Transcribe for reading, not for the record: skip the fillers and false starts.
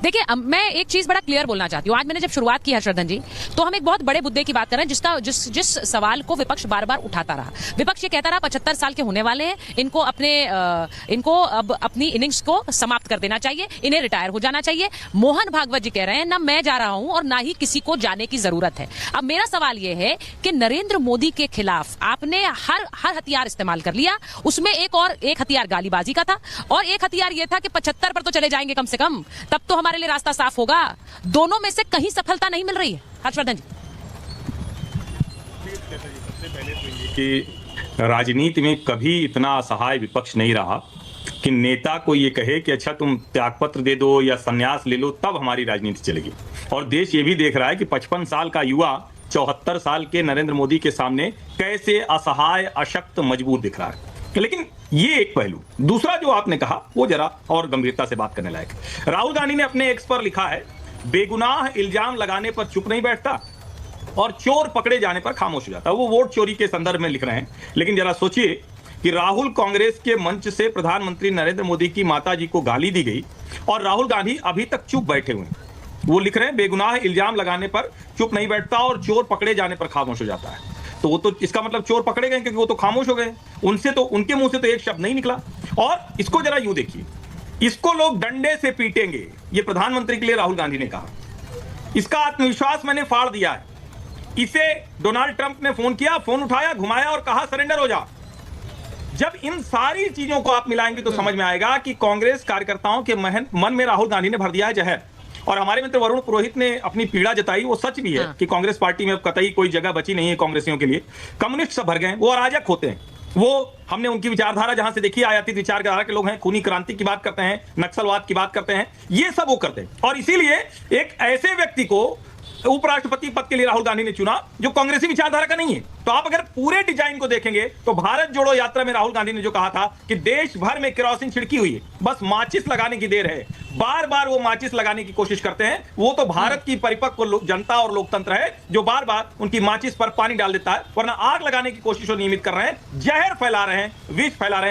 देखिए मैं एक चीज बड़ा क्लियर बोलना चाहती हूँ। आज मैंने जब शुरुआत की हर्षवर्धन जी, तो हम एक बहुत बड़े मुद्दे की बात कर रहे हैं जिस सवाल को विपक्ष बार बार उठाता रहा। विपक्ष ये कहता रहा 75 साल के होने वाले हैं, इनको अब अपनी इनिंग्स को समाप्त कर देना चाहिए, इन्हें रिटायर हो जाना चाहिए। मोहन भागवत जी कह रहे हैं ना मैं जा रहा हूं और ना ही किसी को जाने की जरूरत है। अब मेरा सवाल यह है कि नरेंद्र मोदी के खिलाफ आपने हर हथियार इस्तेमाल कर लिया। उसमें एक हथियार गालीबाजी का था और एक हथियार यह था कि 75 पर तो चले जाएंगे कम से कम, तब तो हमारे लिए रास्ता साफ होगा। दोनों में से कहीं सफलता नहीं मिल रही है हर्षवर्धन जी। कि राजनीति में कभी इतना असहाय विपक्ष नहीं रहा कि नेता को ये कहे कि अच्छा तुम त्यागपत्र दे दो या संन्यास ले लो तब हमारी राजनीति चलेगी। और देश ये भी देख रहा है कि 55 साल का युवा 74 साल के नरेंद्र मोदी के सामने कैसे असहाय, अशक्त, मजबूर दिख रहा है। लेकिन ये एक पहलू। दूसरा जो आपने कहा वो जरा और गंभीरता से बात करने लायक है। राहुल गांधी ने अपने एक्स पर लिखा है, बेगुनाह इल्जाम लगाने पर चुप नहीं बैठता और चोर पकड़े जाने पर खामोश हो जाता है। वो वोट चोरी के संदर्भ में लिख रहे हैं। लेकिन जरा सोचिए कि राहुल कांग्रेस के मंच से प्रधानमंत्री नरेंद्र मोदी की माता जी को गाली दी गई और राहुल गांधी अभी तक चुप बैठे हुए हैं। वो लिख रहे हैं, बेगुनाह इल्जाम लगाने पर चुप नहीं बैठता और चोर पकड़े जाने पर खामोश हो जाता है। तो वो तो इसका मतलब चोर पकड़े गए क्योंकि वो तो खामोश हो गए। उनके मुंह से तो एक शब्द नहीं निकला। और इसको जरा यूं देखिए, इसको लोग डंडे से पीटेंगे, ये प्रधानमंत्री के लिए राहुल गांधी ने कहा। इसका आत्मविश्वास मैंने फाड़ दिया है। इसे डोनाल्ड ट्रंप ने फोन किया, फोन उठाया, घुमाया और कहा सरेंडर हो जा। जब इन सारी चीजों को आप मिलाएंगे तो समझ में आएगा कि कांग्रेस कार्यकर्ताओं के मन में राहुल गांधी ने भर दिया है जहर। और हमारे मित्र वरुण पुरोहित ने अपनी पीड़ा जताई, वो सच भी है कि कांग्रेस पार्टी में अब कतई कोई जगह बची नहीं है कांग्रेसियों के लिए। कम्युनिस्ट सब भर गए, वो अराजक होते हैं। वो हमने उनकी विचारधारा जहां से देखी, आयातित विचारधारा के लोग हैं, खूनी क्रांति की बात करते हैं, नक्सलवाद की बात करते हैं, ये सब वो करते हैं। और इसीलिए एक ऐसे व्यक्ति को उपराष्ट्रपति पद के लिए राहुल गांधी ने चुना जो कांग्रेसी विचारधारा का नहीं है। तो आप अगर पूरे डिजाइन को देखेंगे तो भारत जोड़ो यात्रा में राहुल गांधी ने जो कहा था कि देश भर में केरोसिन छिड़की हुई है, बस माचिस लगाने की देर है। बार बार वो माचिस लगाने की कोशिश करते हैं। वो तो भारत की परिपक्व जनता और लोकतंत्र है जो बार बार उनकी माचिस पर पानी डाल देता है, वरना आग लगाने की कोशिश नियमित कर रहे हैं, जहर फैला रहे हैं, विष फैला रहे हैं।